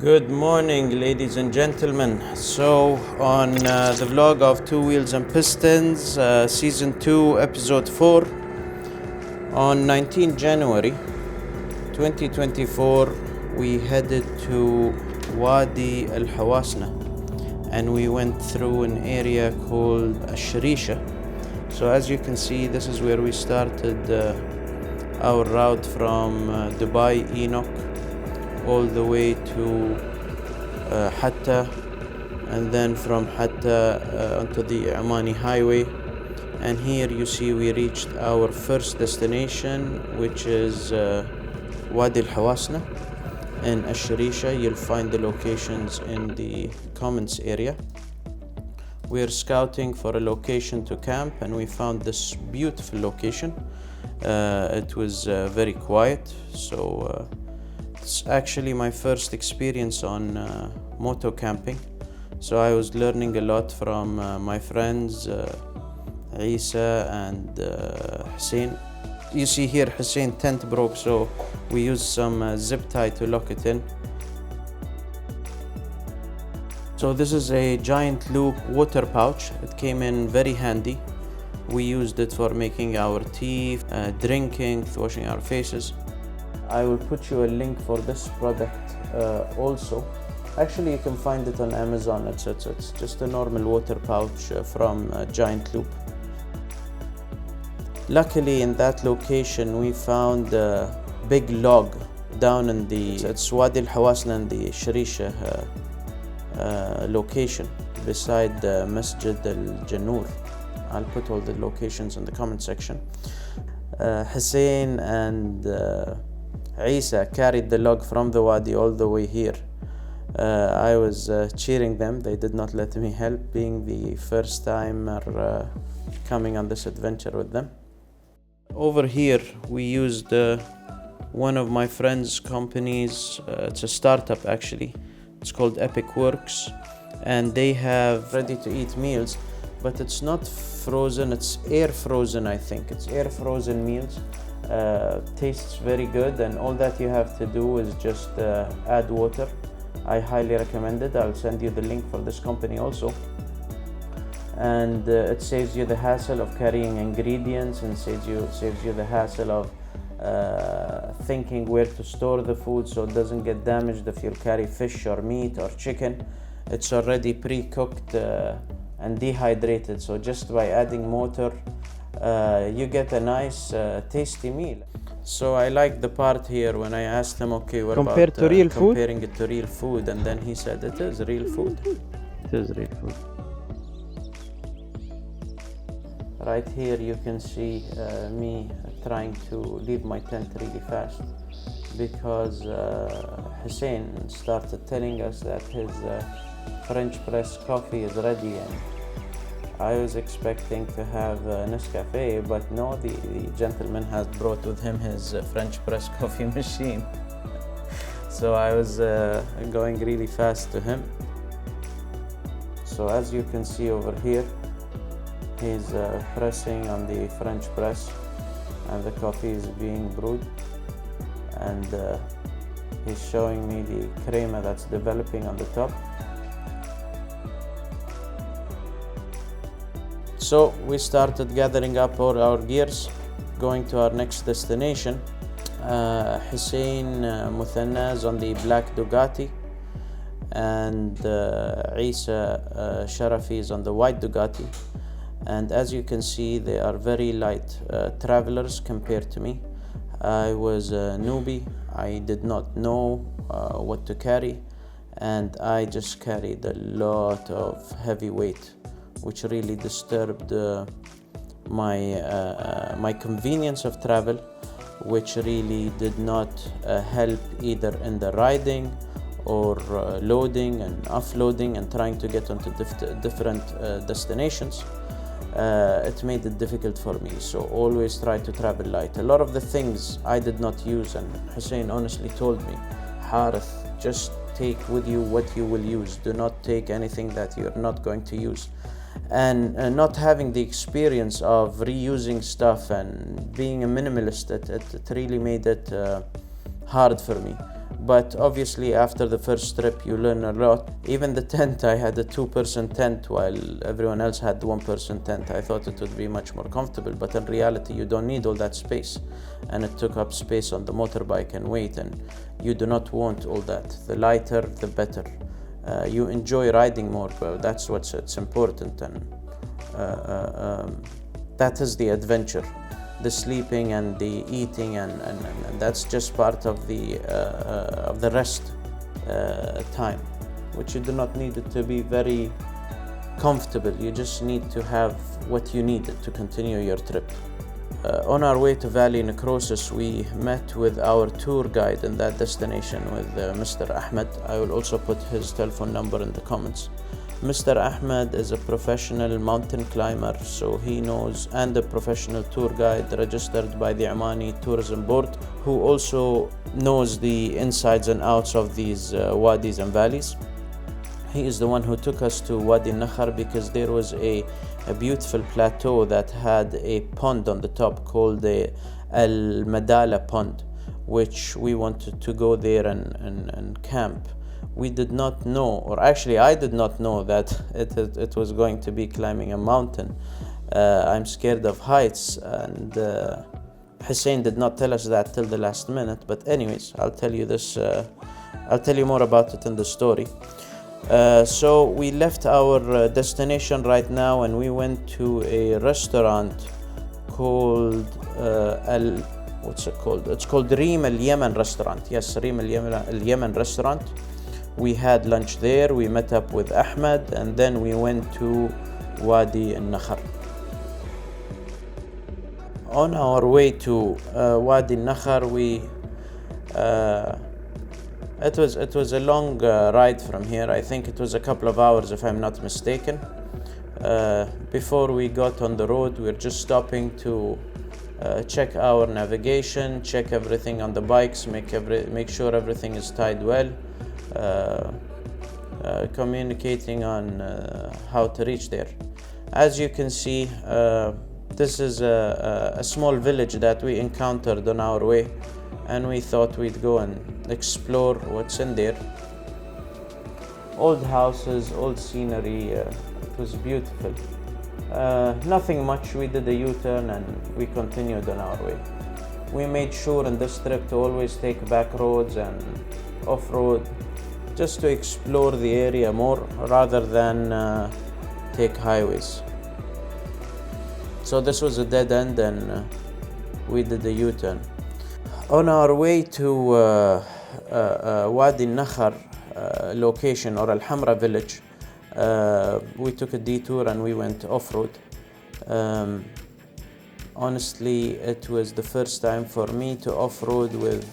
Good morning, ladies and gentlemen. So, on the vlog of Two Wheels and Pistons, Season 2, Episode 4, on 19 January 2024, we headed to Wadi Al Hawasnah and we went through an area called Sharisha. So, as you can see, this is where we started our route from Dubai Enoch all the way to Hatta, and then from Hatta onto the Omani highway. And here you see we reached our first destination, which is Wadi Al Hawasnah in Sharisha. You'll find the locations in the comments area. We're scouting for a location to camp and we found this beautiful location. It was very quiet, so it's actually my first experience on moto camping, so I was learning a lot from my friends Isa and Hussein. You see here Hussein's tent broke, so we used some zip tie to lock it in. So this is a giant loop water pouch. It came in very handy. We used it for making our tea, drinking, washing our faces. I will put you a link for this product also. Actually, you can find it on Amazon. It's just a normal water pouch from Giant Loop. Luckily, in that location, we found a big log down in it's Wadi Al Hawasnah in the Sharisha location beside the Masjid Al Janoor. I'll put all the locations in the comment section. Hussein and Isa carried the log from the Wadi all the way here. I was cheering them. They did not let me help, being the first timer coming on this adventure with them. Over here we used one of my friend's companies. It's a startup actually. It's called Epic Works, and they have ready to eat meals, but it's not frozen, it's air frozen. I think it's air frozen meals. Tastes very good, and all that you have to do is just add water. I highly recommend it. I'll send you the link for this company also, and it saves you the hassle of carrying ingredients and saves you the hassle of thinking where to store the food so it doesn't get damaged if you carry fish or meat or chicken. It's already pre-cooked and dehydrated, so just by adding water you get a nice tasty meal. So I like the part here when I asked him, okay, what compared about to real food? Comparing it to real food, and then he said it is real food. It is real food. Right here you can see me trying to leave my tent really fast because Hussein started telling us that his French press coffee is ready, and I was expecting to have Nescafe, but no, the gentleman has brought with him his French press coffee machine. So I was going really fast to him. So as you can see over here, he's pressing on the French press and the coffee is being brewed, and he's showing me the crema that's developing on the top. So we started gathering up all our gears, going to our next destination. Hussein Muthannaz on the black Ducati, and Isa Sharafi is on the white Ducati. And as you can see, they are very light travelers compared to me. I was a newbie. I did not know what to carry, and I just carried a lot of heavy weight, which really disturbed my convenience of travel, which really did not help either in the riding or loading and offloading and trying to get onto different destinations. It made it difficult for me, so always try to travel light. A lot of the things I did not use, and Hussein honestly told me, Harith, just take with you what you will use. Do not take anything that you're not going to use. And not having the experience of reusing stuff and being a minimalist, it really made it hard for me. But obviously after the first trip you learn a lot. Even the tent, I had a 2-person tent while everyone else had 1-person tent. I thought it would be much more comfortable, but in reality you don't need all that space, and it took up space on the motorbike and weight, and you do not want all that. The lighter the better. You enjoy riding more, but that's it's important, and that is the adventure. The sleeping and the eating and that's just part of the rest time, which you do not need it to be very comfortable. You just need to have what you need to continue your trip. On our way to Valley Necrosis, we met with our tour guide in that destination, with Mr. Ahmed. I will also put his telephone number in the comments. Mr. Ahmed is a professional mountain climber, so he knows, and a professional tour guide registered by the Omani Tourism Board, who also knows the insides and outs of these wadis and valleys. He is the one who took us to Wadi Nakhar because there was a beautiful plateau that had a pond on the top called the Al-Madala pond, which we wanted to go there and camp. We did not know, or actually I did not know, that it was going to be climbing a mountain. I'm scared of heights, and Hussein did not tell us that till the last minute. But anyways, I'll tell you more about it in the story. So we left our destination right now, and we went to a restaurant called what's it called? It's called Reem Al Yemen Restaurant. Yes, Reem Al Yemen Restaurant. We had lunch there, we met up with Ahmed, and then we went to Wadi Nakhar. On our way to Wadi Nakhar, it was a long ride from here. I think it was a couple of hours, if I'm not mistaken. Before we got on the road, we were just stopping to check our navigation, check everything on the bikes, make sure everything is tied well. Communicating on how to reach there. As you can see, this is a small village that we encountered on our way, and we thought we'd go and explore what's in there. Old houses, old scenery, it was beautiful. Nothing much. We did a U-turn and we continued on our way. We made sure in this trip to always take back roads and off-road, just to explore the area more rather than take highways. So this was a dead end, and we did a U-turn. On our way to Wadi Nakhar location, or Al Hamra village, we took a detour and we went off-road. Honestly, it was the first time for me to off-road with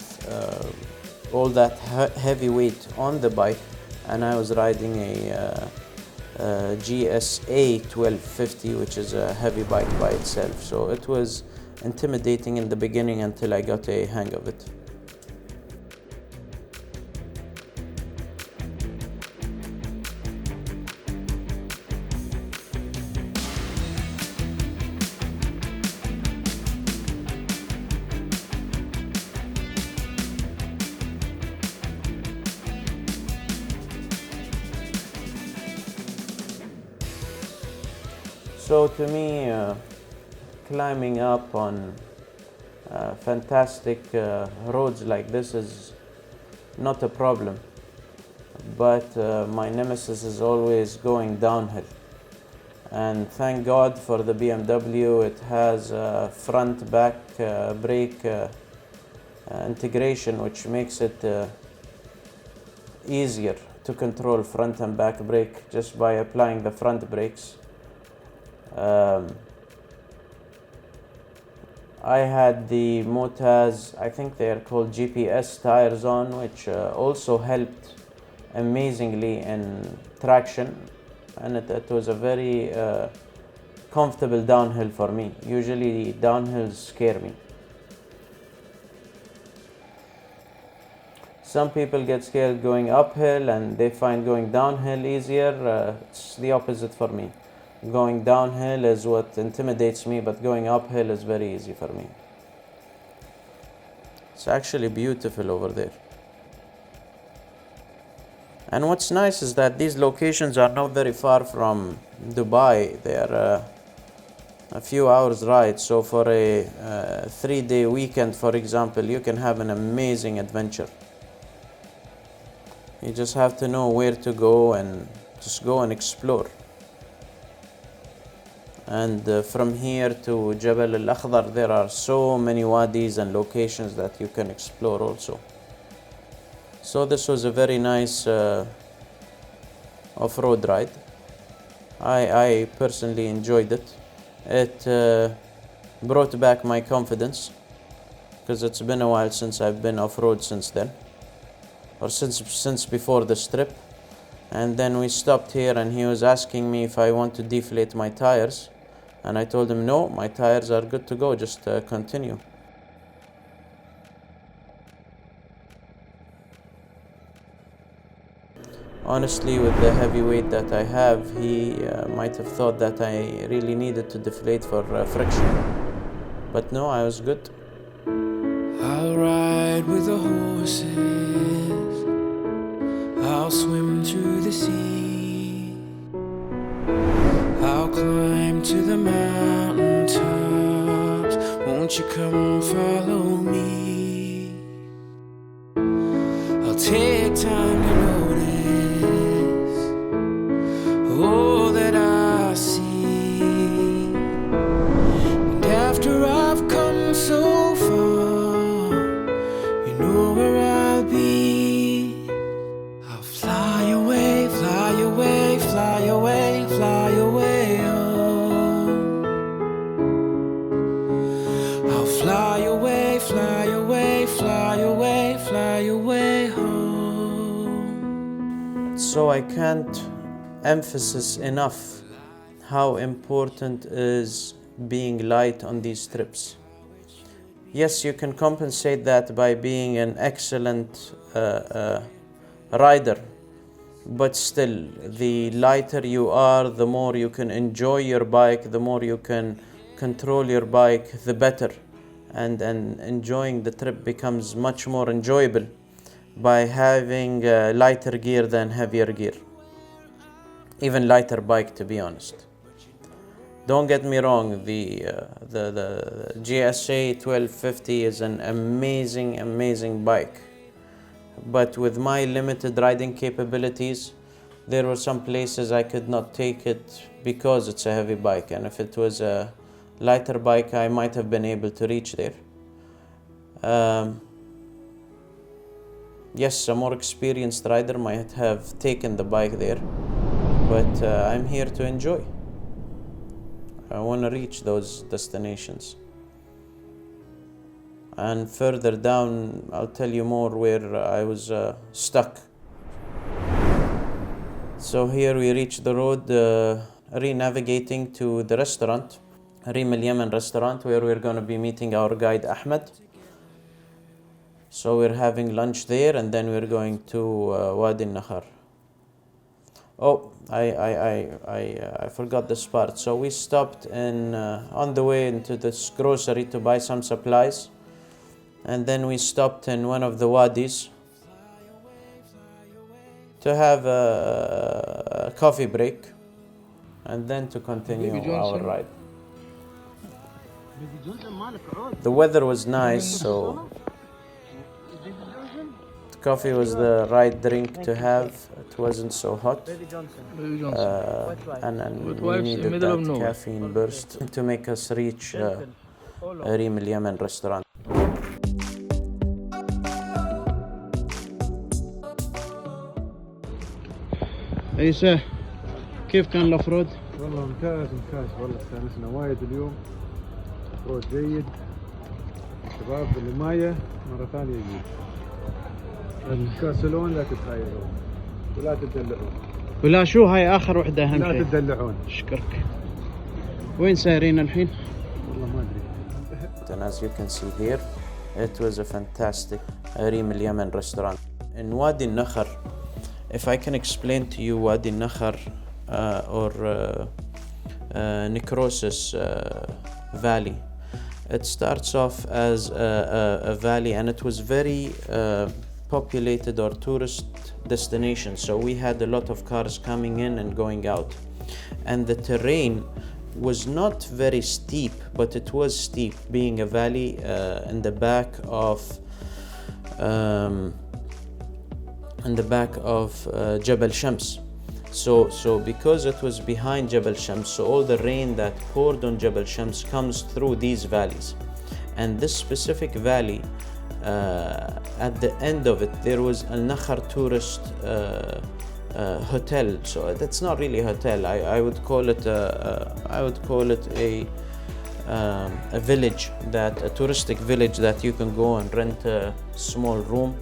all that heavy weight on the bike, and I was riding a GSA 1250, which is a heavy bike by itself. So it was intimidating in the beginning until I got a hang of it. So to me, climbing up on fantastic roads like this is not a problem, but my nemesis is always going downhill. And thank God for the BMW. It has front-back brake integration, which makes it easier to control front and back brake just by applying the front brakes. I had the Motaz, I think they are called GPS tires on, which also helped amazingly in traction, and it was a very comfortable downhill for me. Usually downhills scare me. Some people get scared going uphill and they find going downhill easier. It's the opposite for me. Going downhill is what intimidates me, but going uphill is very easy for me. It's actually beautiful over there. And what's nice is that these locations are not very far from Dubai. They are a few hours ride. So for a 3-day weekend, for example, you can have an amazing adventure. You just have to know where to go and just go and explore. And from here to Jabal al-Akhdar, there are so many wadis and locations that you can explore also. So this was a very nice off-road ride. I personally enjoyed it. It brought back my confidence, because it's been a while since I've been off-road since then, or since before this trip. And then we stopped here and he was asking me if I want to deflate my tires, and I told him no, my tires are good to go, just continue. Honestly, with the heavy weight that I have, he might have thought that I really needed to deflate for friction. But no, I was good. I'll ride with the horses, I'll swim through the sea, I'll climb to the mountain tops, won't you come follow me? I'll take time to notice all that I see, and after I've come so far, you know where I'll be. I'll fly away, fly away, fly away, fly away home. I'll fly away, fly away, fly away, fly away home. So I can't emphasize enough how important is being light on these trips. Yes, you can compensate that by being an excellent rider, but still, the lighter you are, the more you can enjoy your bike, the more you can control your bike, the better. And enjoying the trip becomes much more enjoyable by having lighter gear than heavier gear. Even lighter bike, to be honest. Don't get me wrong, the GSA 1250 is an amazing bike. But with my limited riding capabilities, there were some places I could not take it because it's a heavy bike. And if it was a lighter bike, I might have been able to reach there. Yes, a more experienced rider might have taken the bike there, but I'm here to enjoy. I want to reach those destinations. And further down, I'll tell you more where I was stuck. So here we reach the road, re-navigating to the restaurant, Reem Al Yemen restaurant, where we're going to be meeting our guide Ahmed. So we're having lunch there, and then we're going to Wadi Nakhar. Oh, I forgot this part. So we stopped on the way into this grocery to buy some supplies, and then we stopped in one of the wadis to have a coffee break, and then to continue our ride. The weather was nice, so the coffee was the right drink to have. It wasn't so hot, and we needed that caffeine burst to make us reach Reem Al Yemen restaurant. عيسى كيف كان الافرود؟ والله ممتاز والله استانسنا وايد اليوم. افرود جيد. شباب بالمايه مرة ثانية يجي. تكاسلون لا تتخيلون ولا تدلعون. ولا شو هاي اخر وحدة اهم شيء؟ لا تدلعون. اشكرك. وين سايرين الحين؟ والله ما ادري. And as you can see here, it was a fantastic Reem Al Yemen restaurant. In Wadi Nakhar, if I can explain to you Wadi Nakhar or Necrosis valley, it starts off as a valley, and it was very populated or tourist destination, so we had a lot of cars coming in and going out, and the terrain was not very steep, but it was steep, being a valley in the back of Jabal Shams. So because it was behind Jabal Shams, so all the rain that poured on Jabal Shams comes through these valleys. And this specific valley, at the end of it, there was Al Nakhar tourist hotel. So that's not really a hotel. I would call it a village, a touristic village that you can go and rent a small room.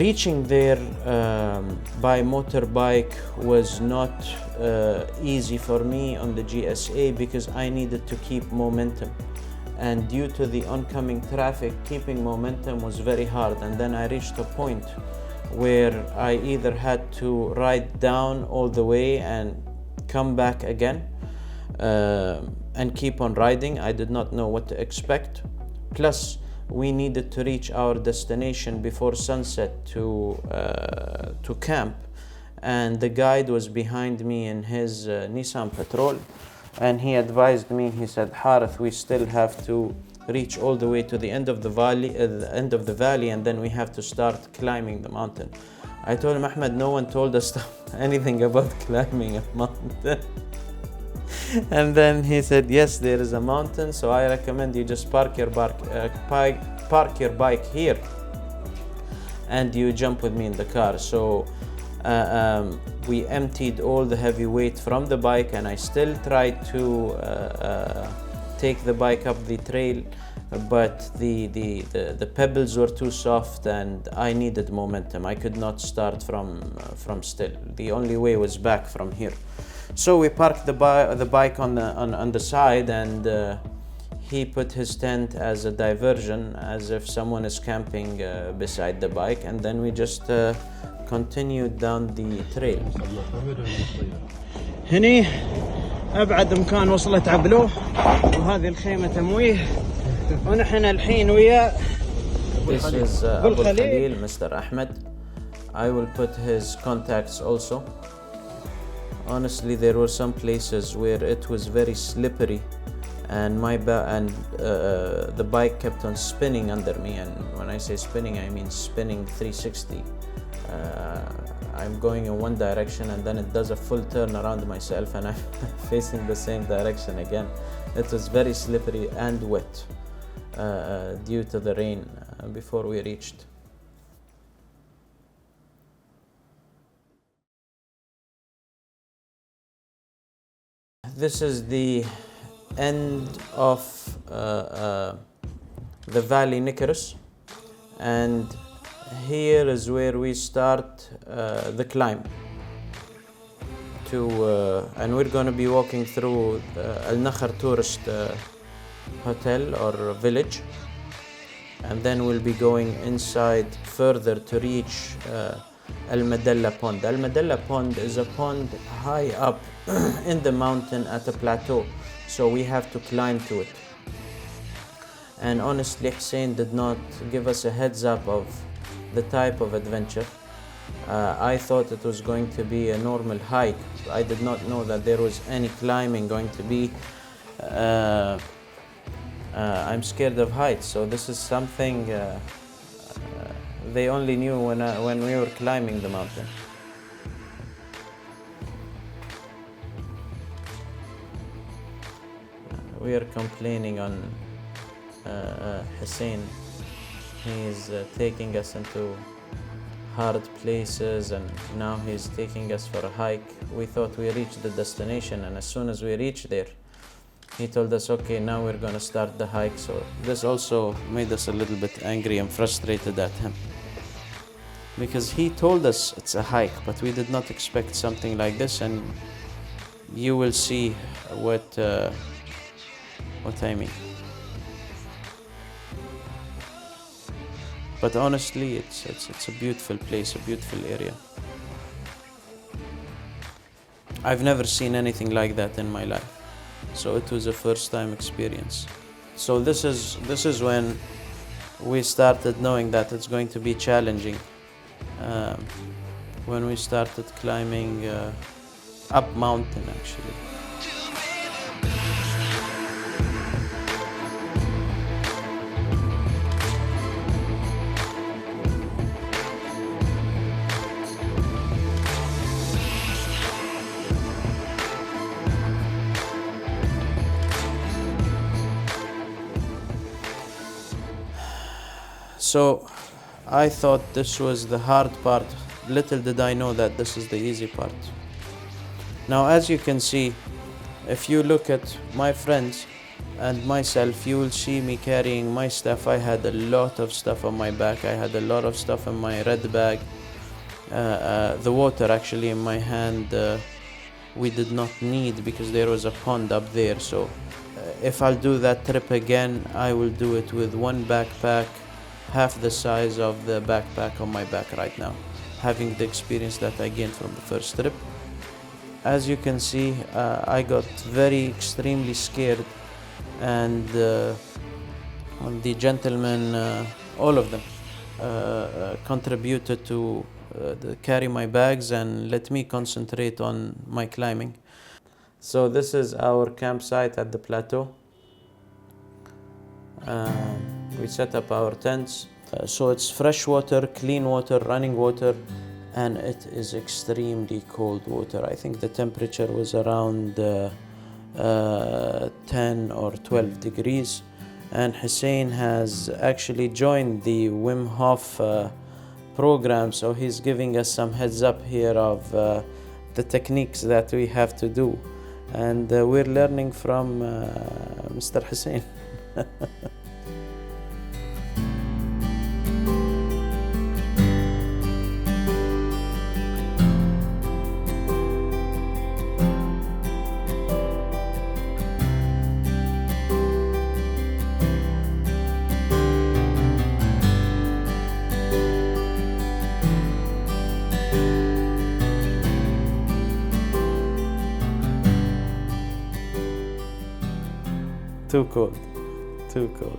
Reaching there by motorbike was not easy for me on the GSA because I needed to keep momentum, and due to the oncoming traffic, keeping momentum was very hard. And then I reached a point where I either had to ride down all the way and come back again and keep on riding. I did not know what to expect. Plus, we needed to reach our destination before sunset to camp, and the guide was behind me in his Nissan Patrol, and he advised me. He said, "Harith, we still have to reach all the way to the end of the valley, and then we have to start climbing the mountain." I told him, "Ahmed, no one told us anything about climbing a mountain." And then he said, "Yes, there is a mountain, so I recommend you just park your bike here and you jump with me in the car." So we emptied all the heavy weight from the bike, and I still tried to take the bike up the trail, but the pebbles were too soft and I needed momentum. I could not start from still. The only way was back from here. So we parked the bike on the side, and he put his tent as a diversion, as if someone is camping beside the bike, and then we just continued down the trail. هني أبعد مكان وصلت عبلوه، وهذه الخيمة تمويه، ونحن الحين ويا This is Abu Khalil, Mr. Ahmed. I will put his contacts also. Honestly, there were some places where it was very slippery, and the bike kept on spinning under me. And when I say spinning, I mean spinning 360. I'm going in one direction, and then it does a full turn around myself, and I'm facing the same direction again. It was very slippery and wet due to the rain before we reached. This is the end of the valley Necrosis, and here is where we start the climb and we're going to be walking through Al Nakhar tourist hotel or village, and then we'll be going inside further to reach Al Madalla Pond. Al Madalla Pond is a pond high up in the mountain at a plateau, so we have to climb to it. And honestly, Hussein did not give us a heads up of the type of adventure. I thought it was going to be a normal hike. I did not know that there was any climbing going to be. I'm scared of heights, so this is something they only knew when we were climbing the mountain. We are complaining on Hussein. He's taking us into hard places, and now he's taking us for a hike. We thought we reached the destination, and as soon as we reached there, he told us, okay, now we're gonna start the hike. So this also made us a little bit angry and frustrated at him, because he told us it's a hike, but we did not expect something like this, and you will see what I mean. But honestly, it's a beautiful place, a beautiful area. I've never seen anything like that in my life, so it was a first-time experience. So this is when we started knowing that it's going to be challenging when we started climbing up mountain actually. So I thought this was the hard part. Little did I know that this is the easy part. Now, as you can see, if you look at my friends and myself, you will see me carrying my stuff. I had a lot of stuff on my back. I had a lot of stuff in my red bag. The water actually in my hand, we did not need because there was a pond up there. So if I'll do that trip again, I will do it with one backpack, half the size of the backpack on my back right now, having the experience that I gained from the first trip. As you can see, I got extremely scared, and the gentlemen, all of them, contributed to carry my bags and let me concentrate on my climbing. So this is our campsite at the plateau. We set up our tents. So it's fresh water, clean water, running water, and it is extremely cold water. I think the temperature was around 10 or 12 degrees. And Hussein has actually joined the Wim Hof program, so he's giving us some heads up here of the techniques that we have to do. And we're learning from Mr. Hussein. Too cold, too cold.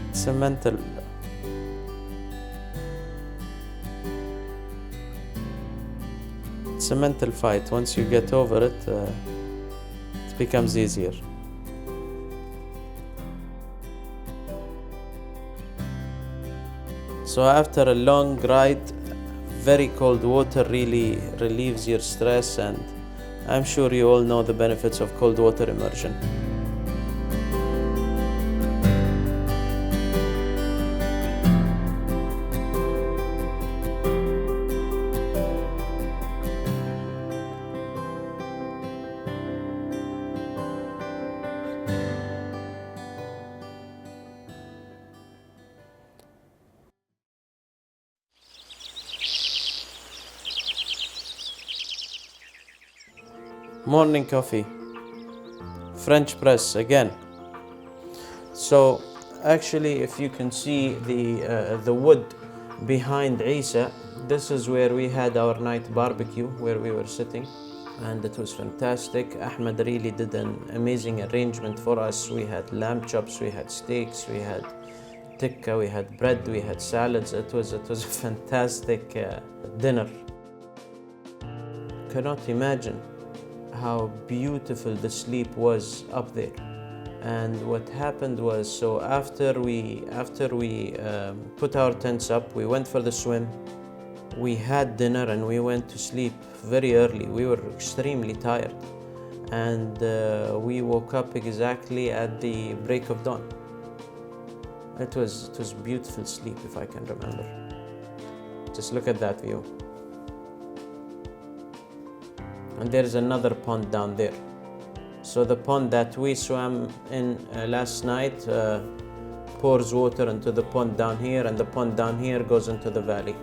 It's a mental. It's a mental fight. Once you get over it, it becomes easier. So after a long ride, very cold water really relieves your stress, and I'm sure you all know the benefits of cold water immersion. Morning coffee, French press again. So actually, if you can see the wood behind Isa, this is where we had our night barbecue, where we were sitting, and it was fantastic. Ahmed really did an amazing arrangement for us. We had lamb chops, we had steaks, we had tikka, we had bread, we had salads. It was a fantastic dinner. Cannot imagine how beautiful the sleep was up there. And what happened was, so after we put our tents up, we went for the swim, we had dinner, and we went to sleep very early. We were extremely tired, and we woke up exactly at the break of dawn. It was beautiful sleep, if I can remember. Just look at that view. And there's another pond down there. So the pond that we swam in last night pours water into the pond down here, and the pond down here goes into the valley.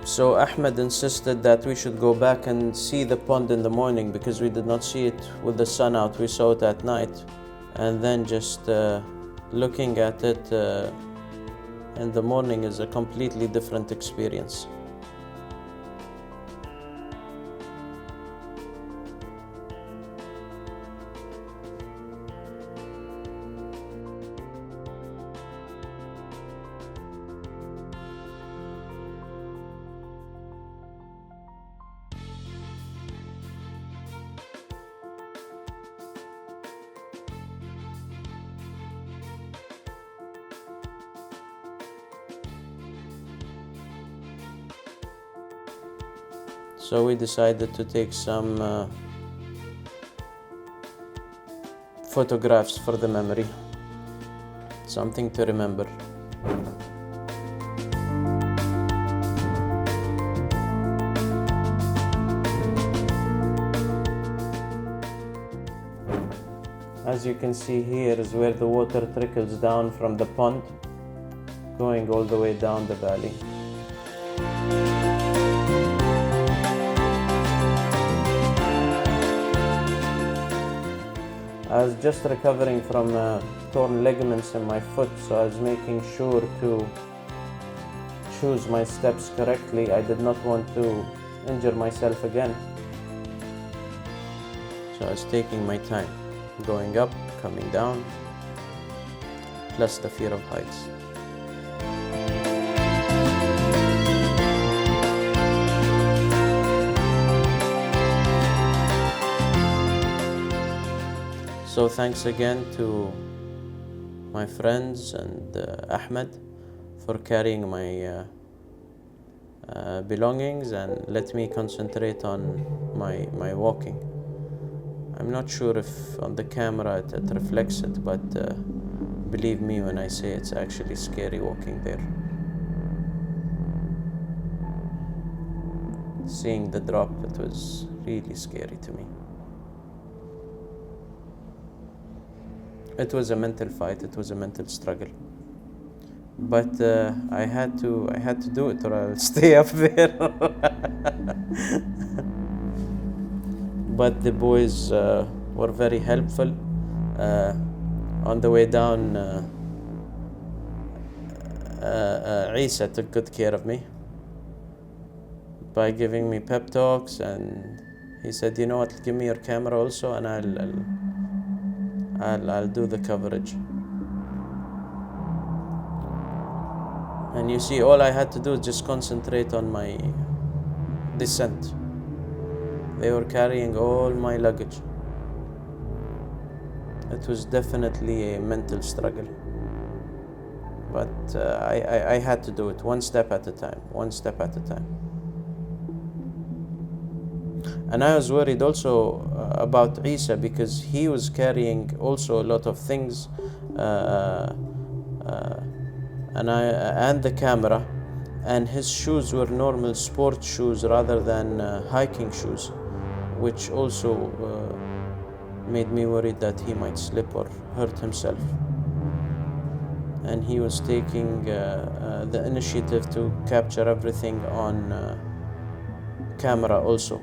So Ahmed insisted that we should go back and see the pond in the morning, because we did not see it with the sun out. We saw it at night, and then just looking at it in the morning is a completely different experience. So we decided to take some photographs for the memory, something to remember. As you can see, here is where the water trickles down from the pond, going all the way down the valley. I was just recovering from torn ligaments in my foot, so I was making sure to choose my steps correctly. I did not want to injure myself again. So I was taking my time, going up, coming down, plus the fear of heights. So thanks again to my friends and Ahmed for carrying my belongings and let me concentrate on my walking. I'm not sure if on the camera it reflects it, but believe me when I say it's actually scary walking there. Seeing the drop, it was really scary to me. It was a mental fight, it was a mental struggle. But I had to do it or I'll stay up there. But the boys were very helpful. On the way down, Isa took good care of me by giving me pep talks, and he said, you know what, give me your camera also and I'll do the coverage. And you see, all I had to do is just concentrate on my descent. They were carrying all my luggage. It was definitely a mental struggle. But I had to do it one step at a time, one step at a time. And I was worried also about Isa because he was carrying also a lot of things and the camera, and his shoes were normal sport shoes rather than hiking shoes, which also made me worried that he might slip or hurt himself. And he was taking the initiative to capture everything on camera also.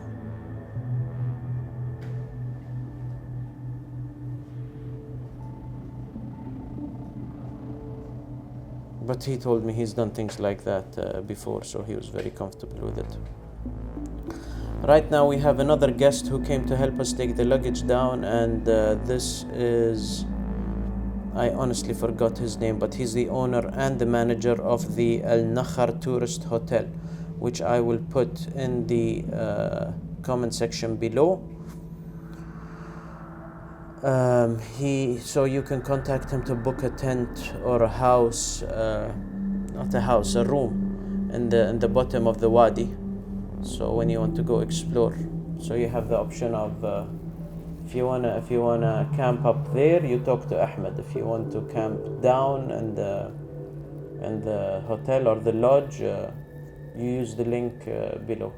But he told me he's done things like that before, so he was very comfortable with it. Right now we have another guest who came to help us take the luggage down, and this is, I honestly forgot his name, but he's the owner and the manager of the Al Nakhar Tourist Hotel, which I will put in the comment section below. So you can contact him to book a tent or a house, not a house, a room in the bottom of the Wadi. So when you want to go explore, so you have the option of if you wanna camp up there, you talk to Ahmed. If you want to camp down in the hotel or the lodge, you use the link below.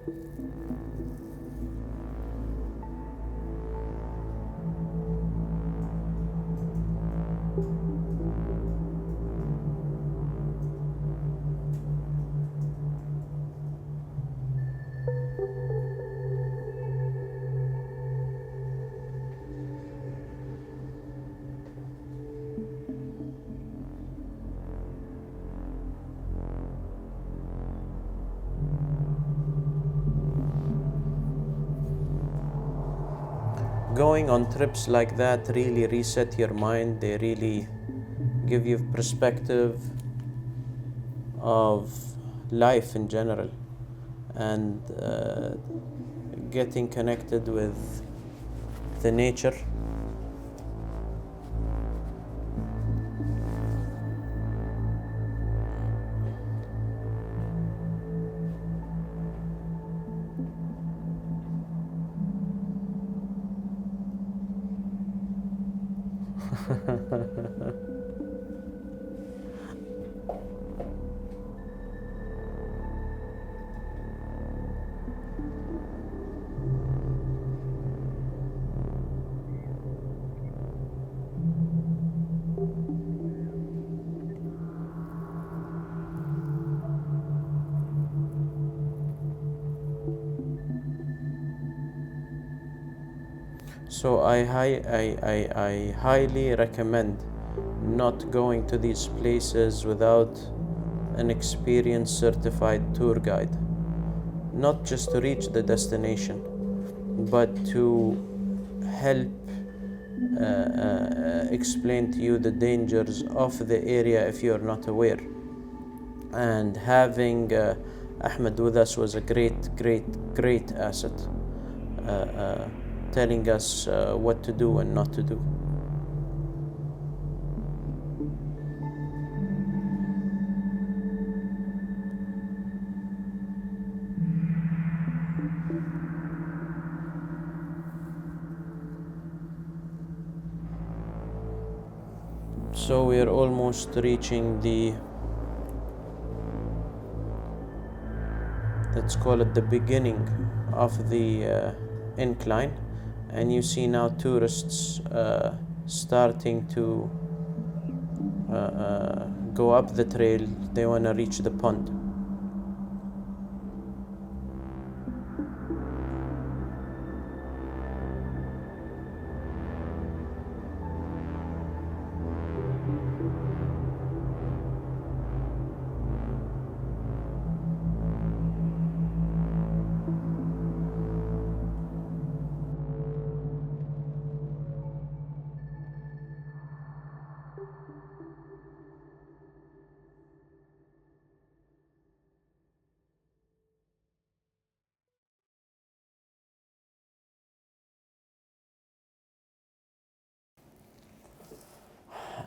Going on trips like that really reset your mind. They really give you perspective of life in general, and getting connected with the nature. So I highly recommend not going to these places without an experienced certified tour guide. Not just to reach the destination, but to help explain to you the dangers of the area if you're not aware. And having Ahmed with us was a great asset, telling us what to do and not to do. So we're almost reaching the, let's call it the beginning of the incline, and you see now tourists starting to go up the trail. They want to reach the pond.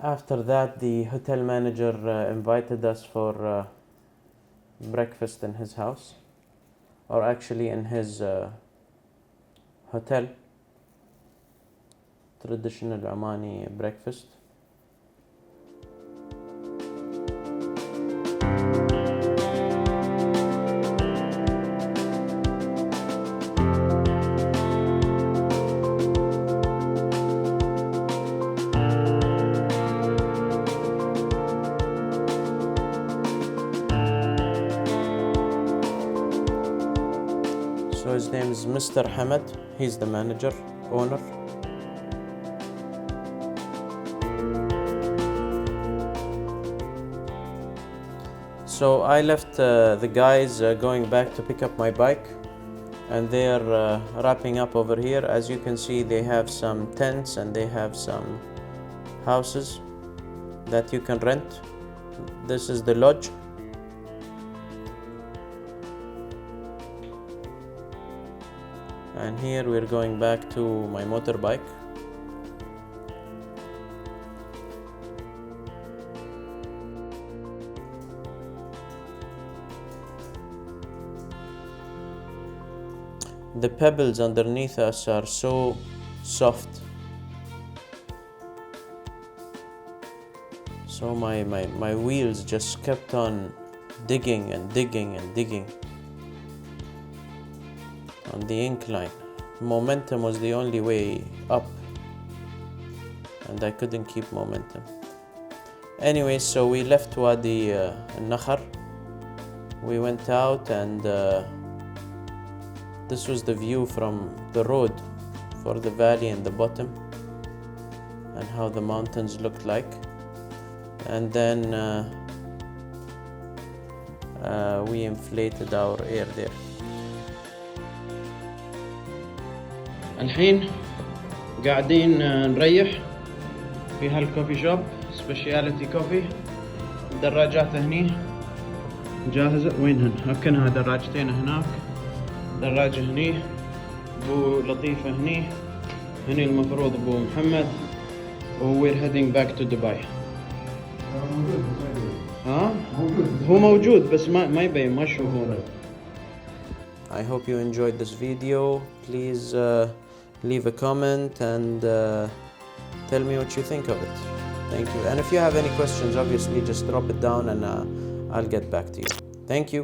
After that, the hotel manager invited us for breakfast in his house, or actually in his hotel. Traditional Omani breakfast. So his name is Mr. Hamood. He's the manager, owner. So I left the guys going back to pick up my bike, and they are wrapping up over here. As you can see, they have some tents and they have some houses that you can rent. This is the lodge. And here we're going back to my motorbike. The pebbles underneath us are so soft. So my wheels just kept on digging and digging and digging on the incline. Momentum was the only way up, and I couldn't keep momentum. Anyway, so we left Wadi Nakhar. We went out, and this was the view from the road for the valley in the bottom and how the mountains looked like. And then we inflated our air there. الحين قاعدين نريح في هالكوفي شوب، سبيشاليتي كوفي. الدراجات هني جاهزة. وينهن؟ هكنها دراجتين هناك، دراجة هني، أبو لطيفة هني، هني المفروض أبو محمد. we're heading back to Dubai. ها؟ هو موجود بس ما يبين، ما تشوفونه. I hope you enjoyed this video. Please leave a comment, and tell me what you think of it. Thank you. And if you have any questions, obviously just drop it down and I'll get back to you. Thank you.